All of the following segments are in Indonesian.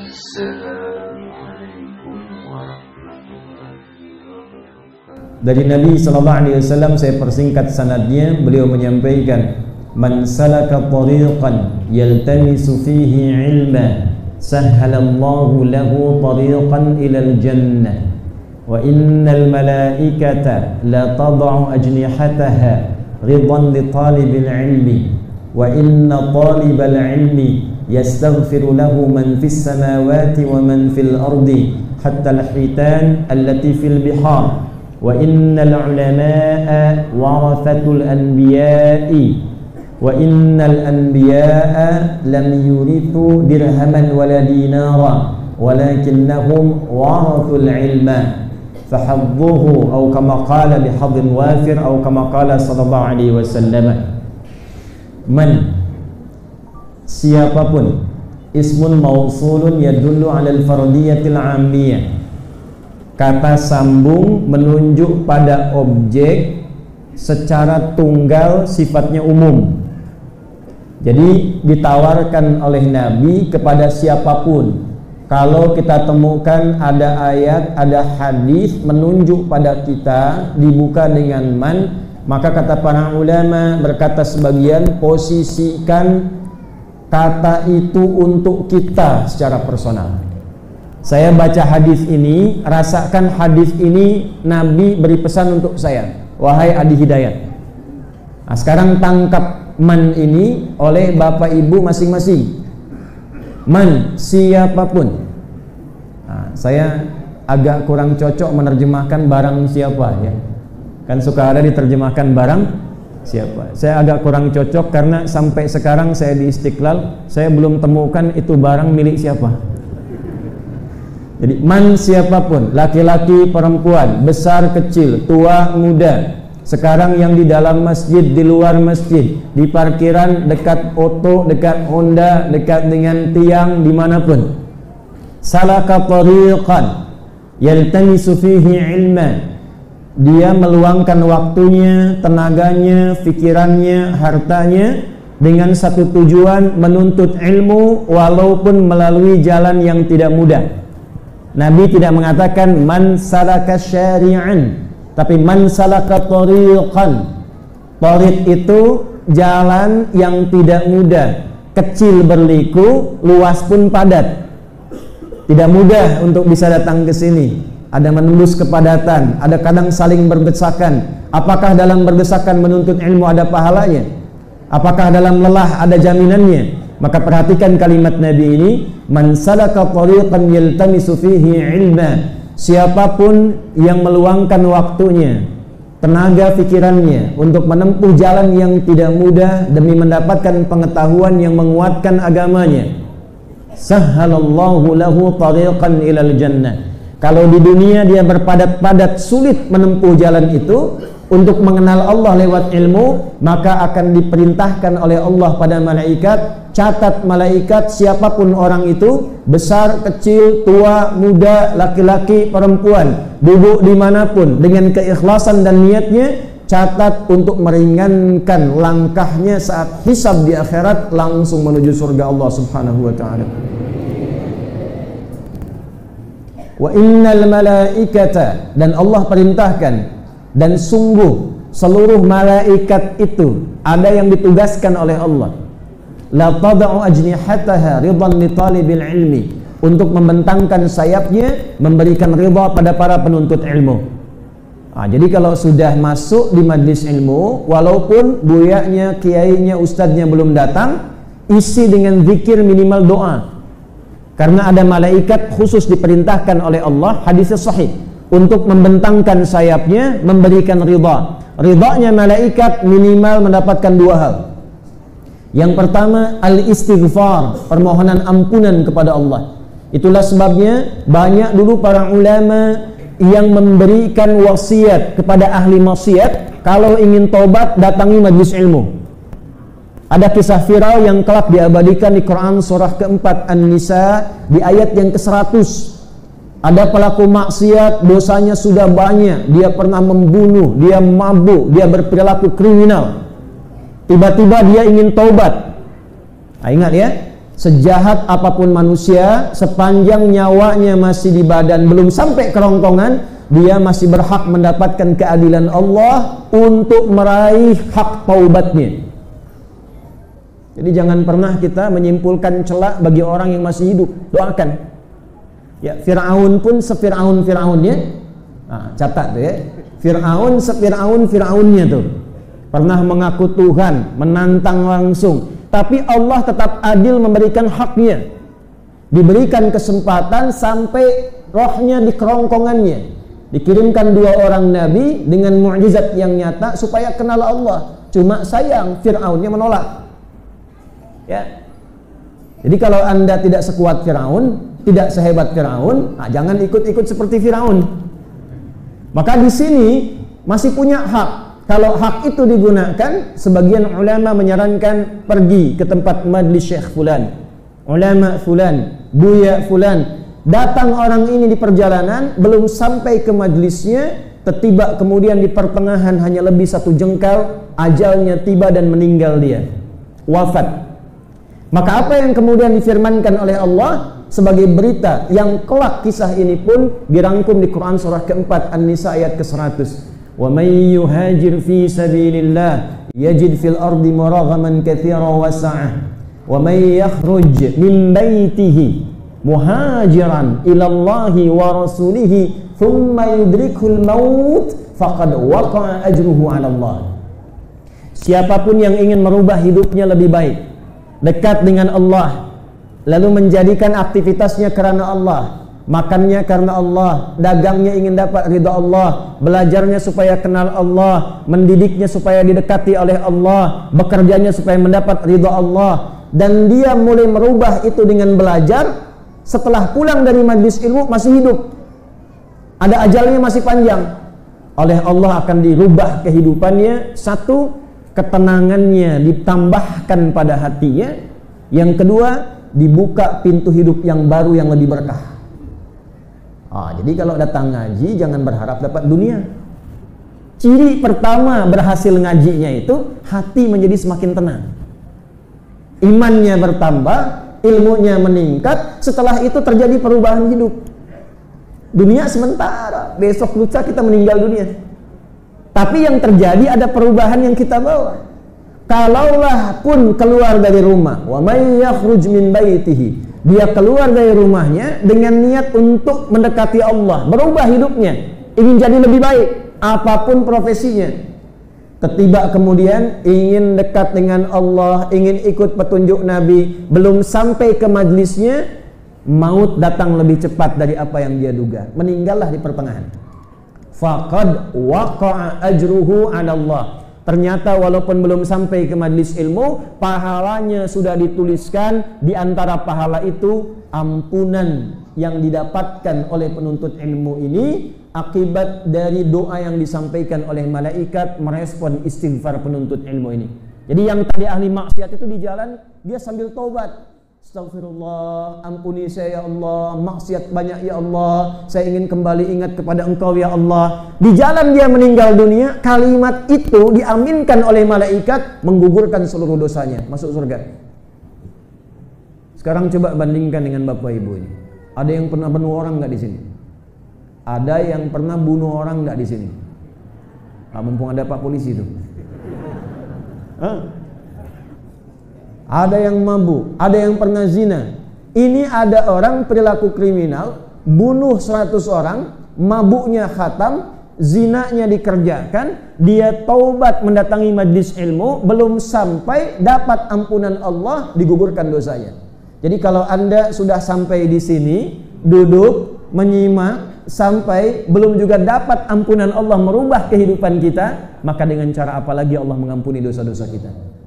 Assalamualaikum warahmatullahi wabarakatuh. Dari Nabi sallallahu alaihi wasallam, saya persingkat sanadnya, beliau menyampaikan, "Man salaka tariqan yaltamisu fihi ilma, sahhalallahu lahu tariqan ilal jannah. Wa innal malaikata la tad'u ajnihataha ridan li talibil ilmi. Wa inna talibal ilmi yastaghfiru lahu man fis samawati wa man fil ardi hatta al-hitan allati fil bihar. Wa innal ulama'a warathatul anbiya'i. Wa innal anbiya'a lam yurithu dirhaman wala dinara walakinnahum warathul ilma fahadduhu atau kama qala bihadhin wafir atau kama qala sallallahu alaihi wasallam." Man, siapapun, ismun mausulun yadullu alal fardiyatil ammiyah, kata sambung menunjuk pada objek secara tunggal, sifatnya umum. Jadi ditawarkan oleh Nabi kepada siapapun. Kalau kita temukan ada ayat, ada hadis menunjuk pada kita, dibuka dengan man, maka kata para ulama, berkata sebagian, posisikan kata itu untuk kita secara personal. Saya baca hadis ini, rasakan hadis ini Nabi beri pesan untuk saya, wahai Adi Hidayat. Nah, sekarang tangkap man ini oleh bapak ibu masing-masing. Man, siapapun. Nah, saya agak kurang cocok menerjemahkan barang siapa ya. Kan suka ada diterjemahkan barang siapa. Saya agak kurang cocok karena sampai sekarang saya di Istiqlal, saya belum temukan itu barang milik siapa. Jadi man, siapapun, laki-laki, perempuan, besar, kecil, tua, muda. Sekarang yang di dalam masjid, di luar masjid, di parkiran, dekat auto, dekat Honda, dekat dengan tiang, dimanapun. Salaka tariqan yaltamisu fihi ilman. Dia meluangkan waktunya, tenaganya, pikirannya, hartanya dengan satu tujuan, menuntut ilmu walaupun melalui jalan yang tidak mudah. Nabi tidak mengatakan man salaka syari'an, tapi man salaka tariqan. Tariq itu jalan yang tidak mudah, kecil berliku, luas pun padat. Tidak mudah untuk bisa datang ke sini. Ada menembus kepadatan, ada kadang saling berdesakan. Apakah dalam berdesakan menuntut ilmu ada pahalanya? Apakah dalam lelah ada jaminannya? Maka perhatikan kalimat Nabi ini, man salaka tariqan yaltamisu fihi ilma. Siapapun yang meluangkan waktunya, tenaga pikirannya untuk menempuh jalan yang tidak mudah demi mendapatkan pengetahuan yang menguatkan agamanya, sahhalallahu lahu tariqan ilal jannah. Kalau di dunia dia berpadat-padat sulit menempuh jalan itu untuk mengenal Allah lewat ilmu, maka akan diperintahkan oleh Allah pada malaikat, catat malaikat siapapun orang itu, besar, kecil, tua, muda, laki-laki, perempuan, duduk dimanapun, dengan keikhlasan dan niatnya, catat untuk meringankan langkahnya saat hisab di akhirat langsung menuju surga Allah subhanahu wa ta'ala. Wa innal malaikata, dan Allah perintahkan, dan sungguh seluruh malaikat itu ada yang ditugaskan oleh Allah, la tad'u ajnihataha ridan li talibil ilmi, untuk membentangkan sayapnya, memberikan ridha pada para penuntut ilmu. Jadi kalau sudah masuk di majlis ilmu, walaupun buyanya, kiainya, ustadznya belum datang, isi dengan zikir, minimal doa. Karena ada malaikat khusus diperintahkan oleh Allah, hadisnya sahih, untuk membentangkan sayapnya, memberikan ridha. Ridhanya malaikat minimal mendapatkan dua hal. Yang pertama, al-istighfar, permohonan ampunan kepada Allah. Itulah sebabnya banyak dulu para ulama yang memberikan wasiat kepada ahli maksiat, kalau ingin tobat datangi majlis ilmu. Ada kisah viral yang kelak diabadikan di Quran surah keempat An-Nisa di ayat yang ke-100. Ada pelaku maksiat, dosanya sudah banyak, dia pernah membunuh, dia mabuk, dia berperilaku kriminal. Tiba-tiba dia ingin taubat. Ingat ya, Sejahat apapun manusia, sepanjang nyawanya masih di badan, belum sampai kerongkongan, dia masih berhak mendapatkan keadilan Allah untuk meraih hak taubatnya. Jadi jangan pernah kita menyimpulkan celak bagi orang yang masih hidup. Doakan. Ya, Fir'aun pun sefir'aun-fir'aunnya. Nah, catat tuh ya. Fir'aun sefir'aun-fir'aunnya tuh. Pernah mengaku Tuhan, menantang langsung. Tapi Allah tetap adil memberikan haknya. Diberikan kesempatan sampai rohnya di kerongkongannya. Dikirimkan 2 orang nabi dengan mukjizat yang nyata supaya kenal Allah. Cuma sayang Fir'aunnya menolak. Ya. Jadi kalau Anda tidak sekuat Fir'aun, tidak sehebat Fir'aun, nah jangan ikut-ikut seperti Fir'aun. Maka di sini masih punya hak. Kalau hak itu digunakan, sebagian ulama menyarankan pergi ke tempat majlis Syekh Fulan, ulama Fulan, Buya Fulan. Datang orang ini di perjalanan, belum sampai ke majlisnya, tiba kemudian di pertengahan hanya lebih 1 jengkal, ajalnya tiba dan meninggal dia, wafat. Maka apa yang kemudian difirmankan oleh Allah sebagai berita yang kelak kisah ini pun dirangkum di Quran surah keempat An-Nisa ayat ke-100. Wa may yuhajir fi sabilillah yajid fil ardi muraghaman katsiran wa sa'ah wa may yakhruj min baitihi muhajiran ila Allahi wa rasulihi thumma yudrikul maut faqad waqa'a ajruhu 'ala Allah. Siapapun yang ingin merubah hidupnya lebih baik, dekat dengan Allah, lalu menjadikan aktivitasnya karena Allah, makannya karena Allah, dagangnya ingin dapat ridha Allah, belajarnya supaya kenal Allah, mendidiknya supaya didekati oleh Allah, bekerjanya supaya mendapat ridha Allah, dan dia mulai merubah itu dengan belajar. Setelah pulang dari majlis ilmu masih hidup, ada ajalnya masih panjang, oleh Allah akan dirubah kehidupannya. 1, ketenangannya ditambahkan pada hatinya. Yang kedua, dibuka pintu hidup yang baru yang lebih berkah. Jadi kalau datang ngaji jangan berharap dapat dunia. Ciri pertama berhasil ngajinya itu hati menjadi semakin tenang, imannya bertambah, ilmunya meningkat. Setelah itu terjadi perubahan hidup. Dunia sementara, besok lusa kita meninggal dunia. Tapi yang terjadi ada perubahan yang kita bawa. Kalaulah pun keluar dari rumah, wa may yakhruj min baitihi, dia keluar dari rumahnya dengan niat untuk mendekati Allah, berubah hidupnya, ingin jadi lebih baik, apapun profesinya. Tiba kemudian ingin dekat dengan Allah, ingin ikut petunjuk Nabi, belum sampai ke majlisnya, maut datang lebih cepat dari apa yang dia duga, meninggallah di pertengahan. Faqad waqa'a ajruhu 'ala Allah. Ternyata walaupun belum sampai ke majlis ilmu, pahalanya sudah dituliskan. Di antara pahala itu ampunan yang didapatkan oleh penuntut ilmu ini akibat dari doa yang disampaikan oleh malaikat merespon istighfar penuntut ilmu ini. Jadi yang tadi ahli maksiat itu di jalan dia sambil taubat, astagfirullah, ampuni saya ya Allah, maksiat banyak ya Allah, saya ingin kembali ingat kepada Engkau ya Allah. Di jalan dia meninggal dunia, kalimat itu diaminkan oleh malaikat, menggugurkan seluruh dosanya, masuk surga. Sekarang coba bandingkan dengan Bapak Ibu ini. Ada yang pernah bunuh orang nggak di sini? Ada yang pernah bunuh orang nggak di sini? Mumpung ada Pak Polisi itu. Ada yang mabuk, ada yang pernah zina. Ini ada orang perilaku kriminal, bunuh 100 orang, mabuknya khatam, zinanya dikerjakan, dia taubat mendatangi majlis ilmu, belum sampai dapat ampunan Allah, digugurkan dosanya. Jadi kalau Anda sudah sampai di sini, duduk, menyimak, sampai belum juga dapat ampunan Allah merubah kehidupan kita, maka dengan cara apa lagi Allah mengampuni dosa-dosa kita?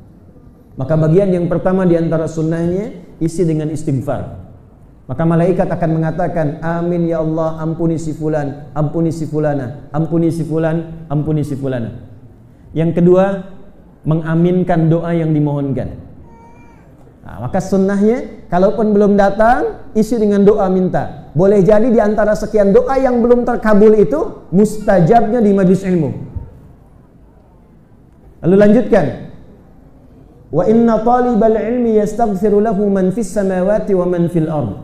Maka bagian yang pertama di antara sunnahnya isi dengan istighfar. Maka malaikat akan mengatakan, amin ya Allah, ampuni si fulan, ampuni si fulana, ampuni si fulan, ampuni si fulana. Yang kedua, mengaminkan doa yang dimohonkan. Maka sunnahnya, kalaupun belum datang, isi dengan doa minta. Boleh jadi di antara sekian doa yang belum terkabul itu, mustajabnya di majlis ilmu. Lalu lanjutkan. Wa inna talibal ilmi yastaghfiru lahu man fis samawati wa man fil ard.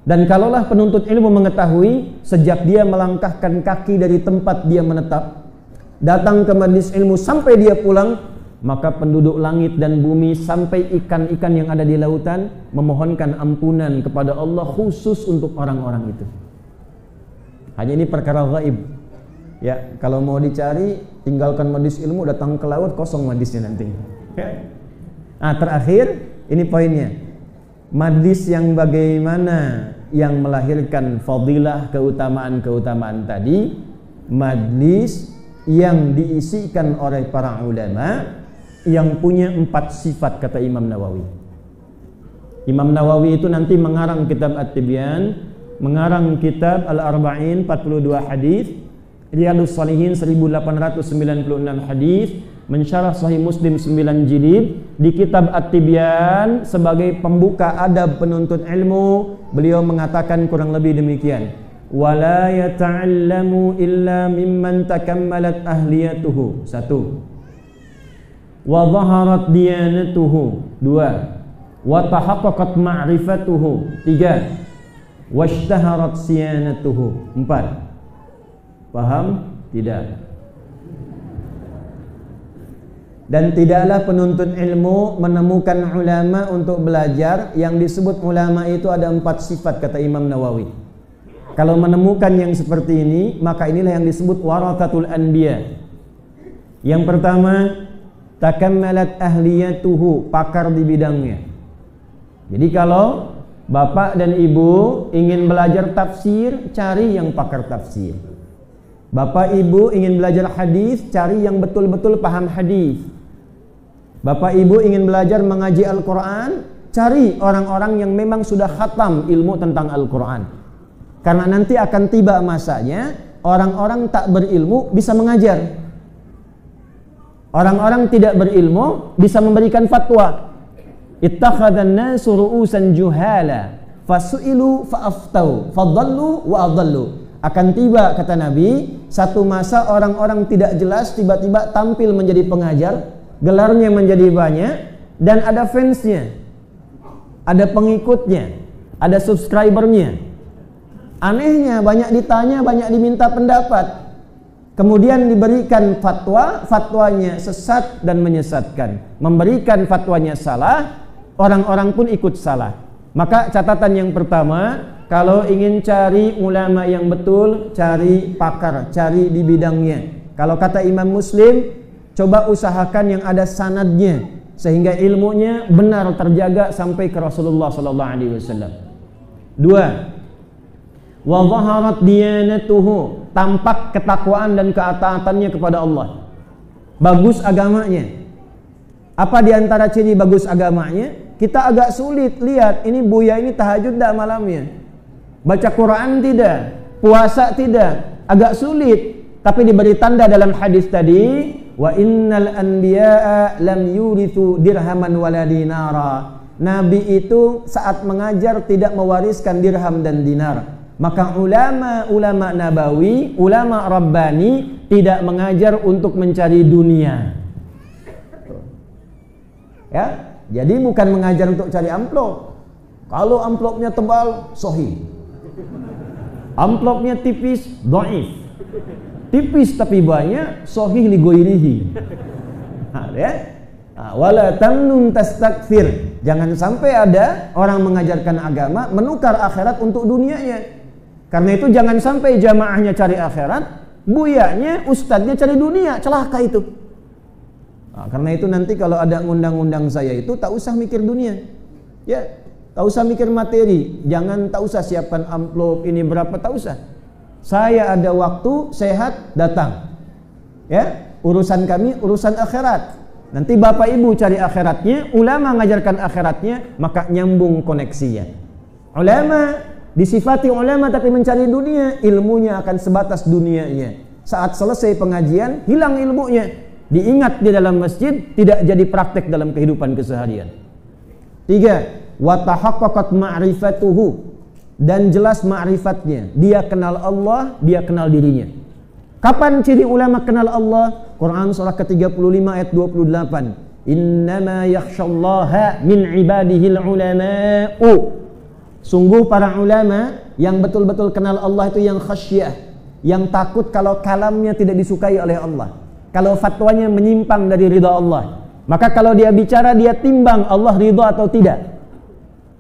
Dan kalaulah penuntut ilmu mengetahui sejak dia melangkahkan kaki dari tempat dia menetap, datang ke majelis ilmu sampai dia pulang, maka penduduk langit dan bumi sampai ikan-ikan yang ada di lautan memohonkan ampunan kepada Allah khusus untuk orang-orang itu. Hanya ini perkara gaib. Ya, kalau mau dicari, tinggalkan majelis ilmu, datang ke laut, kosong majelisnya nanti. Ya. Nah, terakhir, ini poinnya. Majelis yang bagaimana yang melahirkan fadilah, keutamaan-keutamaan tadi, majelis yang diisikan oleh para ulama yang punya 4 sifat, kata Imam Nawawi. Imam Nawawi itu nanti mengarang kitab At-Tibyan, mengarang kitab Al-Arba'in 42 hadis, Riyadhus Shalihin 1896 hadis, mensyarah Sahih Muslim 9 jilid. Di kitab At-Tibyan sebagai pembuka adab penuntut ilmu, beliau mengatakan kurang lebih demikian: wala yata'allamu illa mimman takammalat ahliyatuhu. 1. Wa dhaharat diyanatuhu. 2. Wa tahaqqaqat ma'rifatuhu. 3. Washtaharat siyanatuhu. 4. Paham? Tidak. Dan tidaklah penuntut ilmu menemukan ulama untuk belajar. Yang disebut ulama itu ada 4 sifat, kata Imam Nawawi. Kalau menemukan yang seperti ini, maka inilah yang disebut warathatul anbiya. Yang pertama, takammalat ahliyatuhu, pakar di bidangnya. Jadi kalau bapak dan ibu ingin belajar tafsir, cari yang pakar tafsir. Bapak ibu ingin belajar hadis, cari yang betul-betul paham hadis. Bapak ibu ingin belajar mengaji Al-Quran, cari orang-orang yang memang sudah khatam ilmu tentang Al-Quran. Karena nanti akan tiba masanya orang-orang tak berilmu bisa mengajar. Orang-orang tidak berilmu bisa memberikan fatwa. Ittakhadhan nasu ru'usan juhala fasu'ilu fa'aftau fadallu wa adallu. Akan tiba, kata Nabi, satu masa orang-orang tidak jelas tiba-tiba tampil menjadi pengajar, gelarnya menjadi banyak, dan ada fansnya, ada pengikutnya, ada subscribernya. Anehnya banyak ditanya, banyak diminta pendapat. Kemudian diberikan fatwa, fatwanya sesat dan menyesatkan. Memberikan fatwanya salah, orang-orang pun ikut salah. Maka catatan yang pertama, kalau ingin cari ulama yang betul, cari pakar, cari di bidangnya. Kalau kata Imam Muslim, coba usahakan yang ada sanadnya, sehingga ilmunya benar terjaga sampai ke Rasulullah SAW. 2. Wa dhaharat diyanatuhu, tampak ketakwaan dan ketaatannya kepada Allah. Bagus agamanya. Apa diantara ciri bagus agamanya? Kita agak sulit lihat, ini Buya ini tahajud tak malamnya, baca Quran tidak, puasa tidak, agak sulit. Tapi diberi tanda dalam hadis tadi, wa innal anbiya'a lam yurithu dirhaman wala dinara. Nabi itu saat mengajar tidak mewariskan dirham dan dinar. Maka ulama nabawi, ulama rabbani tidak mengajar untuk mencari dunia. Ya, jadi bukan mengajar untuk cari amplop. Kalau amplopnya tebal, sahih. Amplopnya tipis, dhaif. Tipis tapi banyak, sahih li ghairihi. Ya. Wala tamnun tastakthir. Jangan sampai ada orang mengajarkan agama menukar akhirat untuk dunianya. Karena itu jangan sampai jamaahnya cari akhirat, buyanya, ustadznya cari dunia, celaka itu. Karena itu nanti kalau ada ngundang-undang saya itu tak usah mikir dunia. Ya, tak usah mikir materi, jangan tak usah siapkan amplop ini berapa, tak usah. Saya ada waktu sehat datang. Ya, urusan kami urusan akhirat. Nanti bapak ibu cari akhiratnya, ulama ngajarkan akhiratnya, maka nyambung koneksinya. Ulama disifati ulama tapi mencari dunia, ilmunya akan sebatas dunianya. Saat selesai pengajian, hilang ilmunya. Diingat di dalam masjid, tidak jadi praktek dalam kehidupan keseharian. 3. Wa tahaqqaqat ma'rifatuhu, dan jelas ma'rifatnya. Dia kenal Allah, dia kenal dirinya. Kapan ciri ulama kenal Allah? Quran surah ke-35 ayat 28. Innama yakhshallaha min ibadihil ulama'u. Sungguh para ulama yang betul-betul kenal Allah itu yang khasyah, yang takut kalau kalamnya tidak disukai oleh Allah, kalau fatwanya menyimpang dari ridha Allah. Maka kalau dia bicara, dia timbang Allah ridha atau tidak.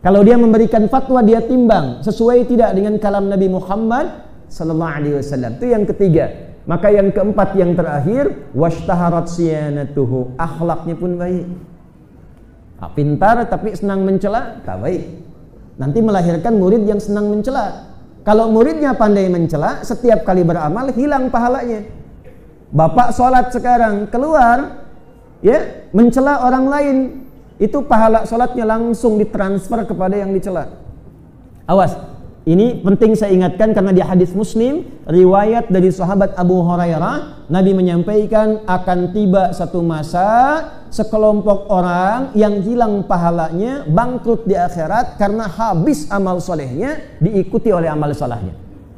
Kalau dia memberikan fatwa, dia timbang sesuai tidak dengan kalam Nabi Muhammad sallallahu alaihi wasallam. Itu yang ketiga. Maka yang keempat, yang terakhir, washtaharat siyanatuhu, akhlaknya pun baik. Pintar tapi senang mencela, tak baik. Nanti melahirkan murid yang senang mencela. Kalau muridnya pandai mencela, setiap kali beramal hilang pahalanya. Bapak sholat sekarang keluar, ya, mencela orang lain, itu pahala sholatnya langsung ditransfer kepada yang dicela. Awas, ini penting saya ingatkan karena di hadis Muslim, riwayat dari sahabat Abu Hurairah, Nabi menyampaikan akan tiba satu masa sekelompok orang yang hilang pahalanya, bangkrut di akhirat karena habis amal solehnya diikuti oleh amal salahnya.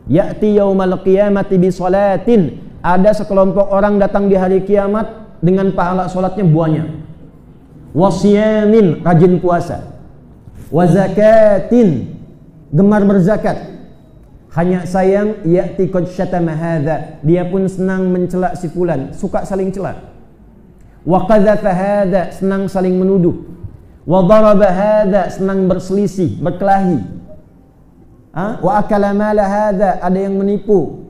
Ya'ti yaumal qiyamati bi salatin, ada sekelompok orang datang di hari kiamat dengan pahala salatnya banyak. Wasyamin, rajin puasa. Wa zakatin, gemar berzakat. Hanya sayang, ya'ti qad syatama hadza, dia pun senang mencela si fulan, suka saling cela. Wa qadzafa hadza, senang saling menuduh. Wa daraba hadza, senang berselisih, berkelahi. Wa akala mala hadza, ada yang menipu.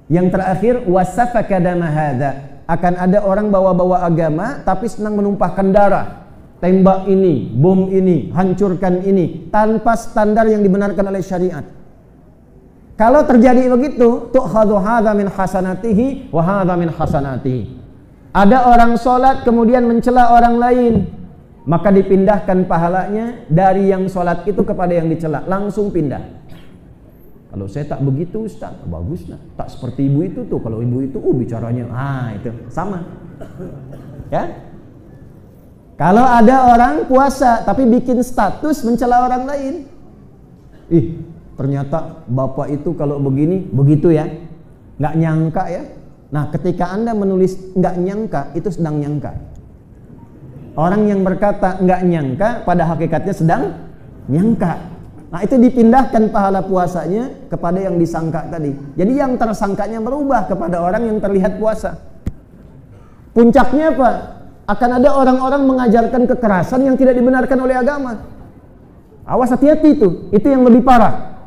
Yang terakhir, wa safaka dama hadza, akan ada orang bawa-bawa agama tapi senang menumpahkan darah. Tembak ini, bom ini, hancurkan ini tanpa standar yang dibenarkan oleh syariat. Kalau terjadi begitu, tu'khadhu hadza min hasanatihi wa hadza min hasanatihi. Ada orang sholat kemudian mencela orang lain, maka dipindahkan pahalanya dari yang sholat itu kepada yang dicela, langsung pindah. Kalau saya tak begitu Ustaz, bagus lah. Tak seperti ibu itu tuh, kalau ibu itu bicaranya, itu sama. Ya? Kalau ada orang puasa tapi bikin status mencela orang lain, ternyata bapak itu kalau begini, begitu ya, nggak nyangka ya. Nah, ketika Anda menulis nggak nyangka, itu sedang nyangka. Orang yang berkata nggak nyangka, pada hakikatnya sedang nyangka. Nah, itu dipindahkan pahala puasanya kepada yang disangka tadi. Jadi yang tersangkanya berubah kepada orang yang terlihat puasa. Puncaknya apa? Akan ada orang-orang mengajarkan kekerasan yang tidak dibenarkan oleh agama. Awas, hati-hati itu yang lebih parah.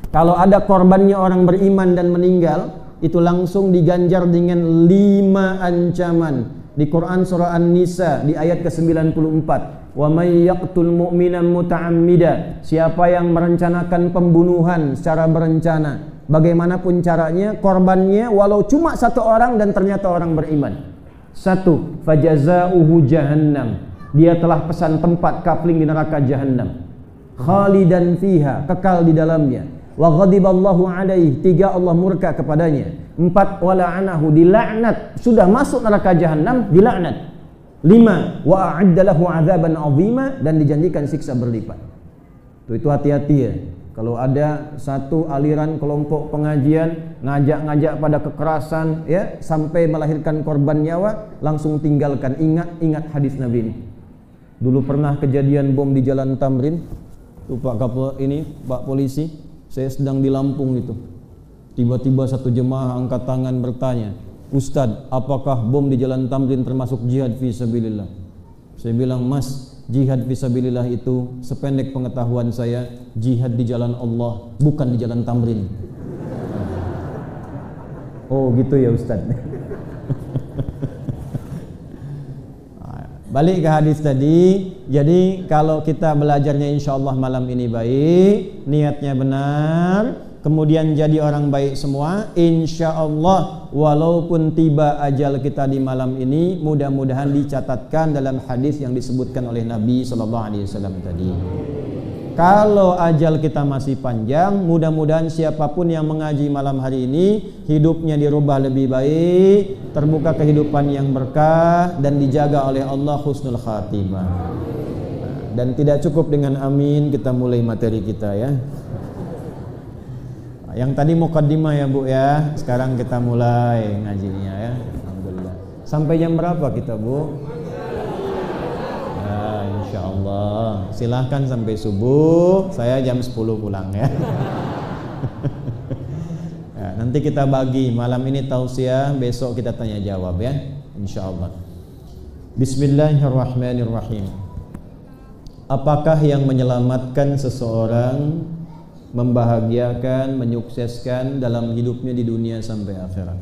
Kalau ada korbannya orang beriman dan meninggal, itu langsung diganjar dengan 5 ancaman. Di Quran surah An-Nisa di ayat ke-94, wa may yaqtul mu'minan muta'ammida, siapa yang merencanakan pembunuhan secara berencana, bagaimanapun caranya, korbannya walau cuma satu orang dan ternyata orang beriman. 1, fajazauhu jahannam, dia telah pesan tempat kafling di neraka jahannam, khalidan fiha, kekal di dalamnya. Wa ghadiballahu alaihi, 3, Allah murka kepadanya. 4, wa la'anahu, dilaknat, sudah masuk neraka jahannam, dilaknat. 5, wa a'adda lahu 'adzaban 'azima, dan dijanjikan siksa berlipat. Itu hati-hati ya. Kalau ada satu aliran kelompok pengajian ngajak-ngajak pada kekerasan ya sampai melahirkan korban nyawa, langsung tinggalkan. Ingat hadis Nabi ini. Dulu pernah kejadian bom di Jalan Tamrin. Tuh Pak Polisi, saya sedang di Lampung itu. Tiba-tiba satu jemaah angkat tangan bertanya, "Ustadz, apakah bom di Jalan Tamrin termasuk jihad fisabilillah?" Saya bilang, "Mas, jihad fisabilillah itu sependek pengetahuan saya, jihad di jalan Allah, bukan di Jalan Tamrin." Oh gitu ya Ustadz. Balik ke hadis tadi. Jadi kalau kita belajarnya insya Allah malam ini baik, niatnya benar, kemudian jadi orang baik semua, insya Allah walaupun tiba ajal kita di malam ini, mudah-mudahan dicatatkan dalam hadis yang disebutkan oleh Nabi SAW tadi. Kalau ajal kita masih panjang, mudah-mudahan siapapun yang mengaji malam hari ini, hidupnya dirubah lebih baik, terbuka kehidupan yang berkah, dan dijaga oleh Allah husnul khatimah. Dan tidak cukup dengan amin, kita mulai materi kita ya. Yang tadi mukaddimah ya Bu ya, sekarang kita mulai ngajinya ya. Alhamdulillah. Sampai jam berapa kita Bu? Masya Allah. Silahkan sampai subuh. Saya jam 10 pulang ya. Ya, nanti kita bagi malam ini tausiah, besok kita tanya jawab ya, insya Allah. Bismillahirrahmanirrahim. Apakah yang menyelamatkan seseorang, membahagiakan, menyukseskan dalam hidupnya di dunia sampai akhirat?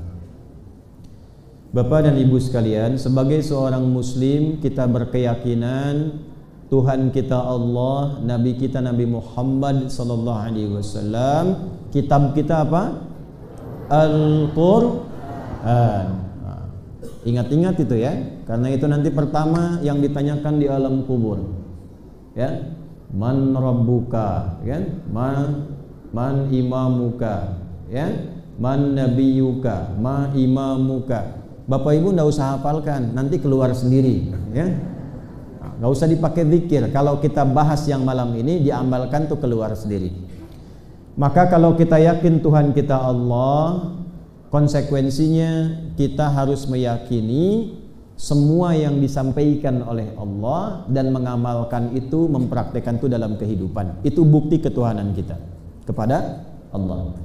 Bapak dan Ibu sekalian, sebagai seorang muslim kita berkeyakinan Tuhan kita Allah, Nabi kita Nabi Muhammad sallallahu alaihi wasallam, kitab kita apa? Al-Qur'an. Ingat-ingat itu ya, karena itu nanti pertama yang ditanyakan di alam kubur. Ya, man rabbuka, kan? Man imamuka, ya? Man nabiyuka, ma imamuka. Bapak Ibu enggak usah hafalkan, nanti keluar sendiri, ya. Enggak usah dipakai zikir. Kalau kita bahas yang malam ini diamalkan tuh keluar sendiri. Maka kalau kita yakin Tuhan kita Allah, konsekuensinya kita harus meyakini semua yang disampaikan oleh Allah dan mengamalkan itu, mempraktekkan itu dalam kehidupan. Itu bukti ketuhanan kita kepada Allah.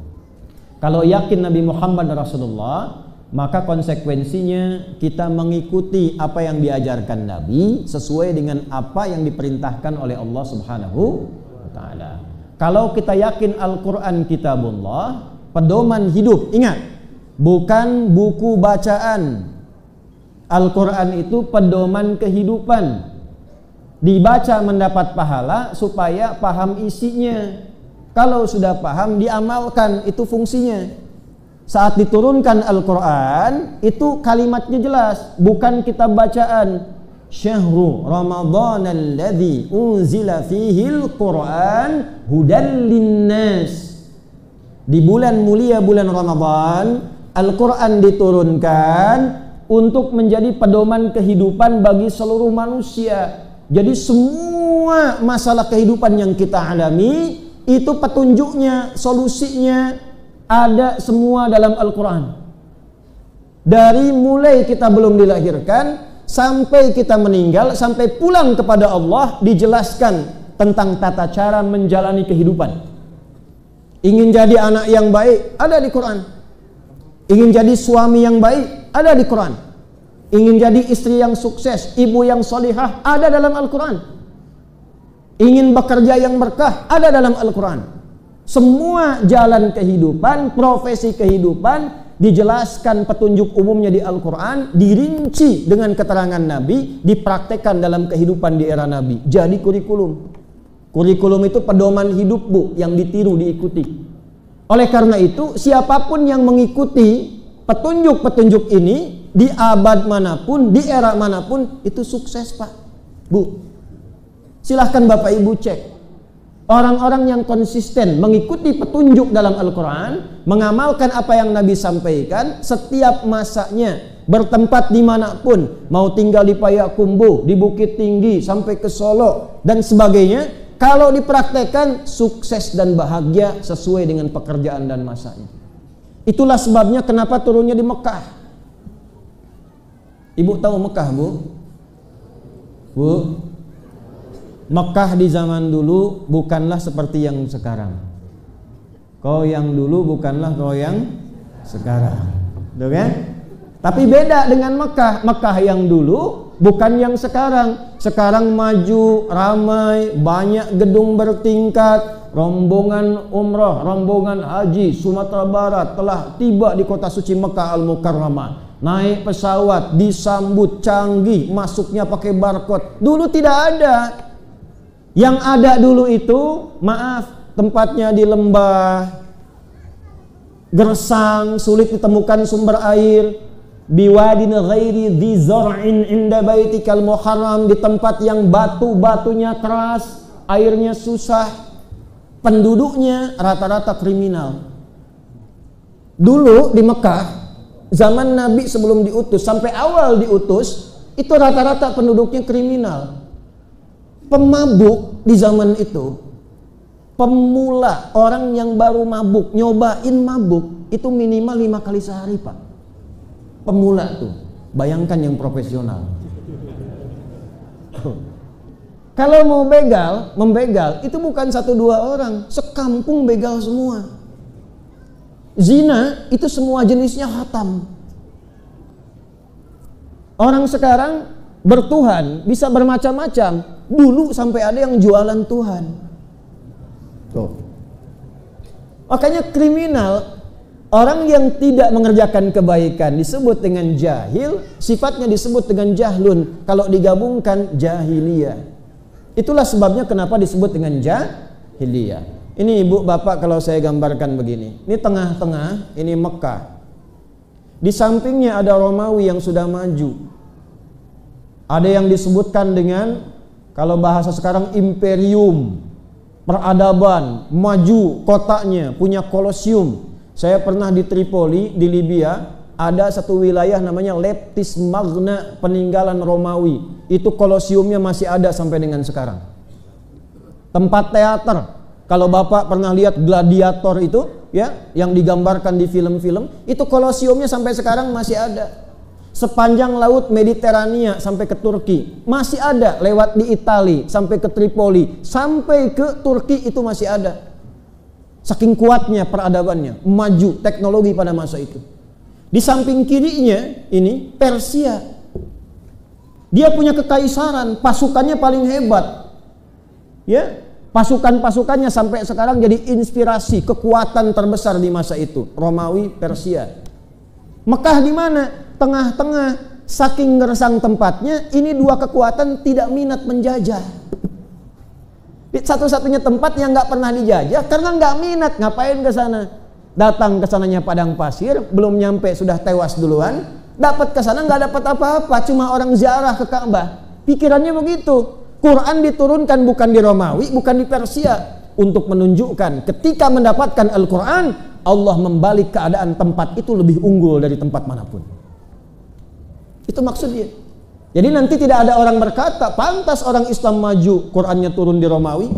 Kalau yakin Nabi Muhammad Rasulullah, maka konsekuensinya kita mengikuti apa yang diajarkan Nabi sesuai dengan apa yang diperintahkan oleh Allah Subhanahu wa taala. Kalau kita yakin Al-Qur'an kitabullah, pedoman hidup, ingat, bukan buku bacaan. Al-Qur'an itu pedoman kehidupan. Dibaca mendapat pahala supaya paham isinya. Kalau sudah paham diamalkan, itu fungsinya. Saat diturunkan Al-Qur'an itu kalimatnya jelas, bukan kitab bacaan. Syahru Ramadan alladzi unzila fihil Qur'an hudan linnas. Di bulan mulia bulan Ramadan, Al-Qur'an diturunkan untuk menjadi pedoman kehidupan bagi seluruh manusia. Jadi semua masalah kehidupan yang kita alami itu petunjuknya, solusinya ada semua dalam Al-Qur'an. Dari mulai kita belum dilahirkan sampai kita meninggal, sampai pulang kepada Allah, dijelaskan tentang tata cara menjalani kehidupan. Ingin jadi anak yang baik, ada di Quran. Ingin jadi suami yang baik, ada di Quran. Ingin jadi istri yang sukses, ibu yang solihah, ada dalam Al-Quran. Ingin bekerja yang berkah, ada dalam Al-Quran. Semua jalan kehidupan, profesi kehidupan dijelaskan petunjuk umumnya di Al-Quran, dirinci dengan keterangan Nabi, dipraktekkan dalam kehidupan di era Nabi. Jadi kurikulum. Kurikulum itu pedoman hidup, Bu, yang ditiru, diikuti. Oleh karena itu, siapapun yang mengikuti petunjuk-petunjuk ini di abad manapun, di era manapun, itu sukses, Pak, Bu. Silahkan Bapak Ibu cek. Orang-orang yang konsisten mengikuti petunjuk dalam Al-Quran, mengamalkan apa yang Nabi sampaikan setiap masanya, bertempat dimanapun, mau tinggal di Payakumbuh, di Bukit Tinggi, sampai ke Solo, dan sebagainya, kalau dipraktekkan sukses dan bahagia sesuai dengan pekerjaan dan masanya. Itulah sebabnya kenapa turunnya di Mekah. Ibu tahu Mekah, Bu? Bu? Mekah di zaman dulu bukanlah seperti yang sekarang. Kau yang dulu bukanlah kau yang sekarang. Betul kan? Tapi beda dengan Mekah. Mekah yang dulu bukan yang sekarang. Sekarang maju, ramai, banyak gedung bertingkat, rombongan umrah, rombongan haji Sumatera Barat telah tiba di kota suci Mekah Al-Mukarramah. Naik pesawat, disambut canggih, masuknya pakai barcode. Dulu tidak ada. Yang ada dulu itu, maaf, tempatnya di lembah, gersang, sulit ditemukan sumber air. Biwadin ghairi dzi zar'in inda baitikal muharram, di tempat yang batu-batunya keras, airnya susah, penduduknya rata-rata kriminal. Dulu di Mekah, zaman Nabi sebelum diutus sampai awal diutus, itu rata-rata penduduknya kriminal. Pemabuk di zaman itu, pemula, orang yang baru mabuk, nyobain mabuk, itu minimal 5 kali sehari, Pak. Pemula tuh, bayangkan yang profesional. Kalau mau begal, membegal itu bukan 1-2 orang, sekampung begal semua. Zina itu semua jenisnya hatam. Orang sekarang bertuhan bisa bermacam-macam. Dulu sampai ada yang jualan Tuhan. Tuh. Makanya kriminal, orang yang tidak mengerjakan kebaikan disebut dengan jahil, sifatnya disebut dengan jahlun. Kalau digabungkan jahiliyah. Itulah sebabnya kenapa disebut dengan jahiliyah. Ini ibu bapak kalau saya gambarkan begini. Ini tengah-tengah, ini Mekah. Di sampingnya ada Romawi yang sudah maju. Ada yang disebutkan dengan, kalau bahasa sekarang, imperium, peradaban, maju kotanya, punya kolosium. Saya pernah di Tripoli, di Libya. Ada satu wilayah namanya Leptis Magna, peninggalan Romawi. Itu kolosiumnya masih ada sampai dengan sekarang. Tempat teater. Kalau Bapak pernah lihat Gladiator itu, ya, yang digambarkan di film-film, itu kolosiumnya sampai sekarang masih ada. Sepanjang laut Mediterania sampai ke Turki masih ada, lewat di Itali sampai ke Tripoli, sampai ke Turki itu masih ada. Saking kuatnya peradabannya, maju teknologi pada masa itu. Di samping kirinya ini Persia. Dia punya kekaisaran, pasukannya paling hebat. Ya, pasukan-pasukannya sampai sekarang jadi inspirasi, kekuatan terbesar di masa itu. Romawi, Persia. Mekah di mana? Tengah-tengah. Saking gersang tempatnya, ini dua kekuatan tidak minat menjajah. Satu-satunya tempat yang nggak pernah dijajah karena nggak minat. Ngapain ke sana? Datang ke sananya padang pasir, belum nyampe sudah tewas duluan. Dapat ke sana nggak dapat apa-apa, cuma orang ziarah ke Ka'bah. Pikirannya begitu. Quran diturunkan bukan di Romawi, bukan di Persia, untuk menunjukkan ketika mendapatkan Al-Quran, Allah membalik keadaan tempat itu lebih unggul dari tempat manapun. Itu maksudnya. Jadi nanti tidak ada orang berkata, pantas orang Islam maju, Qurannya turun di Romawi.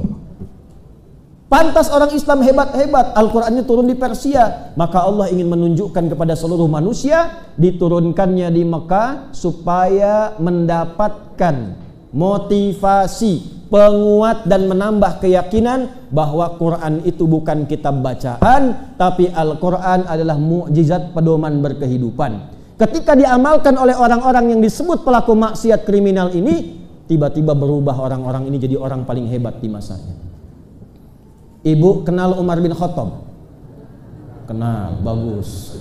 Pantas orang Islam hebat-hebat, Al-Qurannya turun di Persia. Maka Allah ingin menunjukkan kepada seluruh manusia, diturunkannya di Mekah supaya mendapatkan motivasi, penguat dan menambah keyakinan bahwa Quran itu bukan kitab bacaan, tapi Al-Quran adalah mukjizat pedoman berkehidupan. Ketika diamalkan oleh orang-orang yang disebut pelaku maksiat kriminal ini, tiba-tiba berubah orang-orang ini jadi orang paling hebat di masanya. Ibu kenal Umar bin Khattab? Kenal, bagus.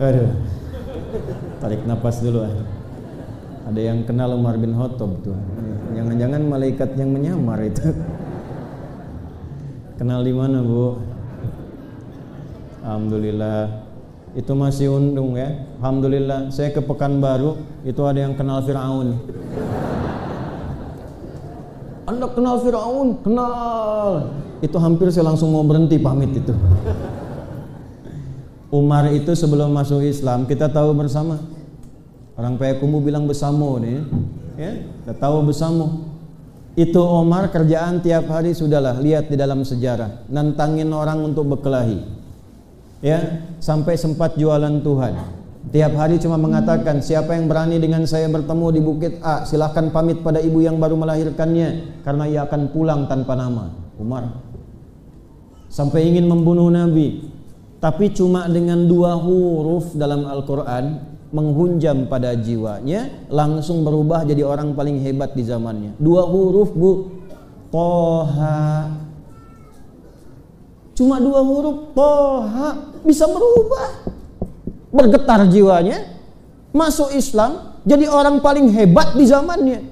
Aduh, tarik napas dulu. Ada yang kenal Umar bin Khattab tuh. Jangan-jangan malaikat yang menyamar itu. Kenal di mana, Bu? Alhamdulillah. Itu masih untung ya. Alhamdulillah. Saya ke Pekanbaru, itu ada yang kenal Fir'aun. Anda kenal Fir'aun? Kenal. Itu hampir saya langsung mau berhenti pamit itu. Umar itu sebelum masuk Islam, kita tahu bersama. Orang Payakumbuh bilang besamo nih, ya, kita tahu besamo. Itu Umar kerjaan tiap hari sudahlah, lihat di dalam sejarah, nantangin orang untuk berkelahi, ya, sampai sempat jualan Tuhan. Tiap hari cuma mengatakan, siapa yang berani dengan saya bertemu di Bukit A, silahkan pamit pada ibu yang baru melahirkannya, karena ia akan pulang tanpa nama. Umar sampai ingin membunuh Nabi, tapi cuma dengan 2 huruf dalam Al-Quran menghunjam pada jiwanya, langsung berubah jadi orang paling hebat di zamannya. 2 huruf, Bu. Toha. Cuma 2 huruf, Toha, bisa berubah. Bergetar jiwanya, masuk Islam, jadi orang paling hebat di zamannya.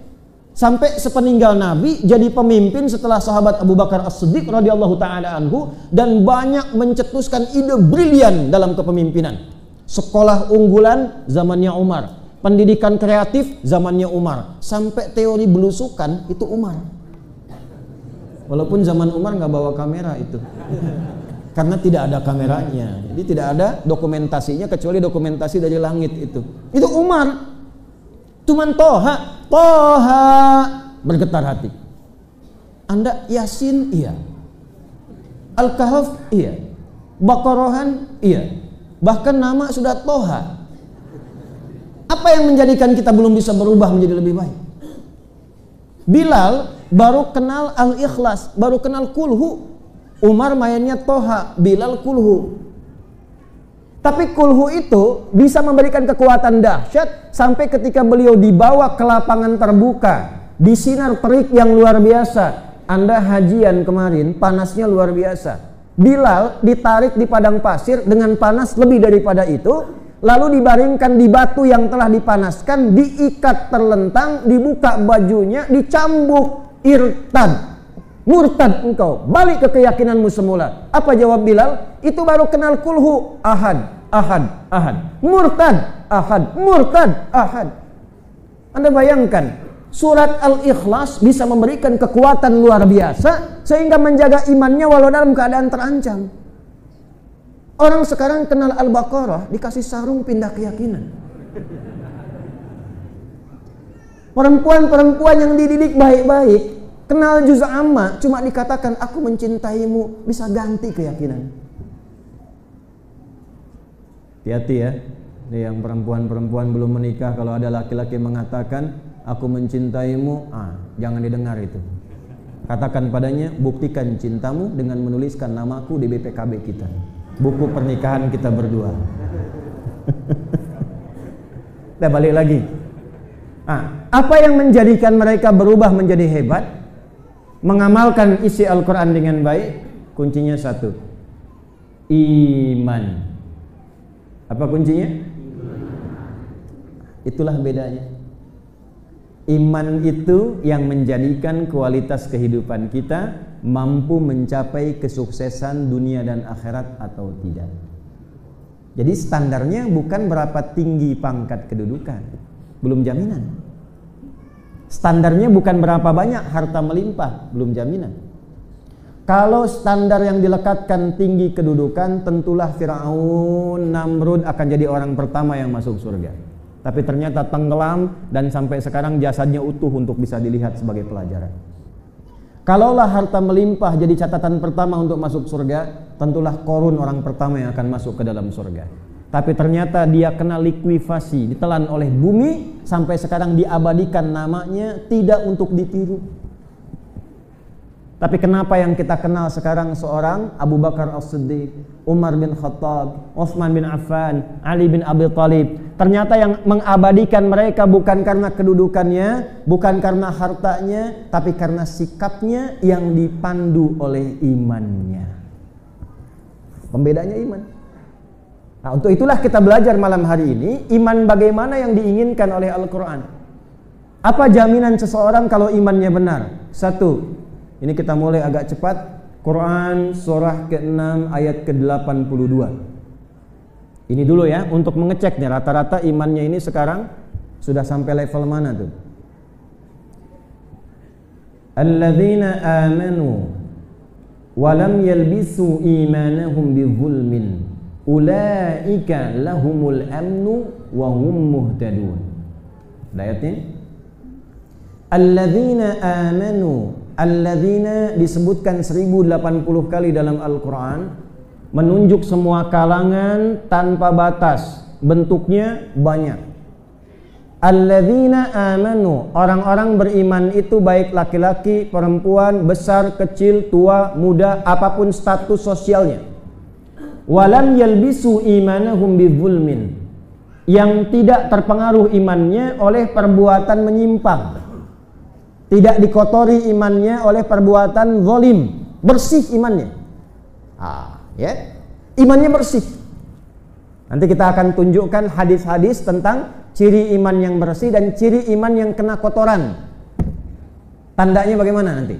Sampai sepeninggal Nabi jadi pemimpin setelah sahabat Abu Bakar As-Siddiq radhiyallahu taala anhu, dan banyak mencetuskan ide brilian dalam kepemimpinan. Sekolah unggulan zamannya Umar, pendidikan kreatif zamannya Umar, sampai teori belusukan itu Umar. Walaupun zaman Umar nggak bawa kamera itu. Karena tidak ada kameranya, jadi tidak ada dokumentasinya kecuali dokumentasi dari langit itu. Itu Umar. Cuman Toha, Toha, bergetar hati. Anda Yasin, iya. Al-Kahf, iya. Baqarahan, iya. Bahkan nama sudah Toha. Apa Apa yang menjadikan kita belum bisa berubah menjadi lebih baik? Bilal baru kenal al-ikhlas, baru kenal kulhu. Umar mainnya toha, Bilal kulhu. Tapi kulhu itu bisa memberikan kekuatan dahsyat sampai ketika beliau dibawa ke lapangan terbuka, di sinar terik yang luar biasa. Anda hajian kemarin, panasnya luar biasa. Bilal ditarik di padang pasir dengan panas lebih daripada itu, lalu dibaringkan di batu yang telah dipanaskan, diikat terlentang, dibuka bajunya, dicambuk, irtad, murtad engkau, balik ke keyakinanmu semula. Apa jawab Bilal? Itu baru kenal kulhu, ahad, ahad, ahad, murtad, ahad, murtad, ahad. Anda bayangkan, surat Al-Ikhlas bisa memberikan kekuatan luar biasa sehingga menjaga imannya walau dalam keadaan terancam. Orang sekarang kenal Al-Baqarah dikasih sarung pindah keyakinan. Perempuan-perempuan yang dididik baik-baik kenal juz amma cuma dikatakan aku mencintaimu bisa ganti keyakinan. Hati-hati ya, yang perempuan-perempuan belum menikah kalau ada laki-laki mengatakan aku mencintaimu, jangan didengar itu. Katakan padanya, buktikan cintamu dengan menuliskan namaku di BPKB kita, buku pernikahan kita berdua. Kita balik lagi. Apa yang menjadikan mereka berubah menjadi hebat? Mengamalkan isi Al-Quran dengan baik. Kuncinya satu, iman. Apa kuncinya? Itulah bedanya. Iman itu yang menjadikan kualitas kehidupan kita mampu mencapai kesuksesan dunia dan akhirat atau tidak. Jadi standarnya bukan berapa tinggi pangkat kedudukan, belum jaminan. Standarnya bukan berapa banyak harta melimpah, belum jaminan. Kalau standar yang dilekatkan tinggi kedudukan, tentulah Fir'aun, Namrud akan jadi orang pertama yang masuk surga. Tapi ternyata tenggelam dan sampai sekarang jasadnya utuh untuk bisa dilihat sebagai pelajaran. Kalaulah harta melimpah jadi catatan pertama untuk masuk surga, tentulah Qarun orang pertama yang akan masuk ke dalam surga. Tapi ternyata dia kena likuifasi, ditelan oleh bumi, sampai sekarang diabadikan namanya, tidak untuk ditiru. Tapi kenapa yang kita kenal sekarang seorang Abu Bakar As-Siddiq, Umar bin Khattab, Utsman bin Affan, Ali bin Abi Thalib. Ternyata yang mengabadikan mereka bukan karena kedudukannya, bukan karena hartanya, tapi karena sikapnya yang dipandu oleh imannya. Pembedanya iman. Nah, untuk itulah kita belajar malam hari ini, iman bagaimana yang diinginkan oleh Al-Quran. Apa jaminan seseorang kalau imannya benar? Satu, ini kita mulai agak cepat. Quran surah ke-6 ayat ke-82. Ini dulu ya, untuk mengecek nih rata-rata imannya ini sekarang sudah sampai level mana tuh? Alladzina amanu wa lam yalbisu imanahum bizulmin ulaika lahumul amnu wa hum muhtadun. Ayatnya alladzina amanu. Alladzina disebutkan 1080 kali dalam Al-Quran, menunjuk semua kalangan tanpa batas, bentuknya banyak. Alladzina amanu, orang-orang beriman itu baik laki-laki, perempuan, besar, kecil, tua, muda, apapun status sosialnya. Walam yalbisu imanahum bizulmin, yang tidak terpengaruh imannya oleh perbuatan menyimpang. Tidak dikotori imannya oleh perbuatan zalim, bersih imannya. Ya, imannya bersih. Nanti kita akan tunjukkan hadis-hadis tentang ciri iman yang bersih dan ciri iman yang kena kotoran. Tandanya bagaimana nanti?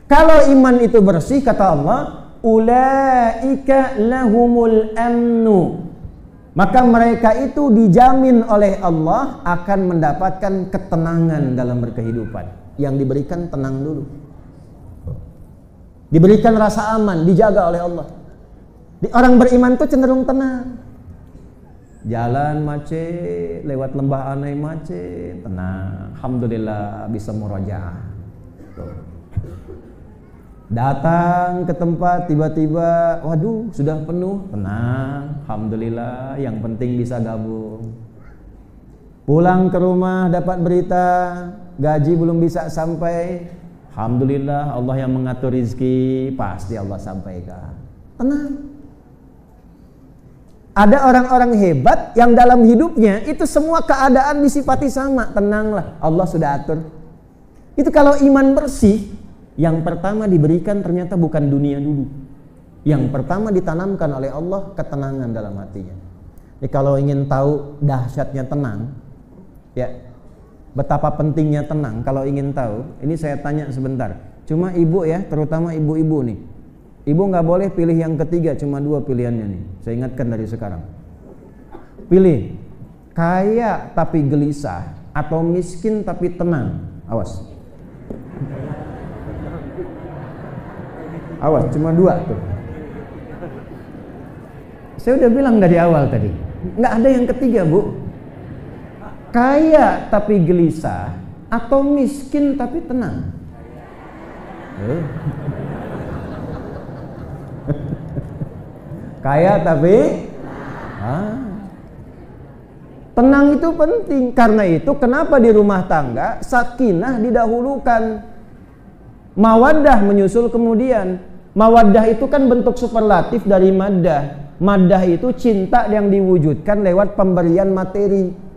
Kalau iman itu bersih, kata Allah, ulaika lahumul amnu, maka mereka itu dijamin oleh Allah akan mendapatkan ketenangan dalam berkehidupan. Yang diberikan tenang dulu, diberikan rasa aman, dijaga oleh Allah. Orang beriman itu cenderung tenang. Jalan macet, lewat lembah anai macet, tenang. Alhamdulillah bisa murojaah. Datang ke tempat tiba-tiba, waduh sudah penuh, tenang. Alhamdulillah, yang penting bisa gabung. Pulang ke rumah dapat berita gaji belum bisa sampai. Alhamdulillah, Allah yang mengatur rizki, pasti Allah sampaikan. Tenang. Ada orang-orang hebat yang dalam hidupnya itu semua keadaan disifati sama. Tenanglah, Allah sudah atur. Itu kalau iman bersih, yang pertama diberikan ternyata bukan dunia dulu. Yang pertama ditanamkan oleh Allah ketenangan dalam hatinya. Jadi kalau ingin tahu dahsyatnya tenang, ya, betapa pentingnya tenang, kalau ingin tahu, ini saya tanya sebentar. Cuma ibu ya, terutama ibu-ibu nih. Ibu nggak boleh pilih yang ketiga, cuma 2 pilihannya nih. Saya ingatkan dari sekarang. Pilih kaya tapi gelisah atau miskin tapi tenang. Awas. Awas, cuma 2 tuh. Saya udah bilang dari awal tadi, nggak ada yang ketiga, Bu. Kaya tapi gelisah atau miskin tapi tenang. Kaya tapi tenang itu penting. Karena itu kenapa di rumah tangga sakinah didahulukan, mawaddah menyusul kemudian. Mawaddah itu kan bentuk superlatif dari maddah. Maddah itu cinta yang diwujudkan lewat pemberian materi.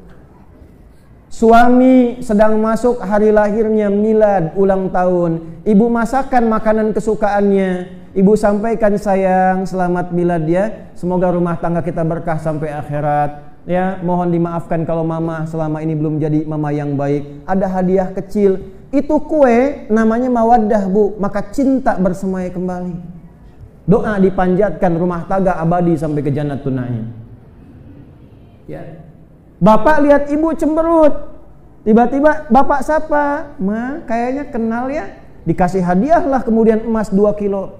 Suami sedang masuk hari lahirnya, milad, ulang tahun, ibu masakan makanan kesukaannya, ibu sampaikan, sayang, selamat milad ya, semoga rumah tangga kita berkah sampai akhirat ya, mohon dimaafkan kalau mama selama ini belum jadi mama yang baik, ada hadiah kecil, itu kue namanya mawaddah, Bu. Maka cinta bersemai kembali, doa dipanjatkan, rumah tangga abadi sampai ke jannatun na'im ya. Bapak lihat ibu cemberut, tiba-tiba bapak sapa, "Ma, kayaknya kenal ya." Dikasih hadiah lah, kemudian emas 2 kilo.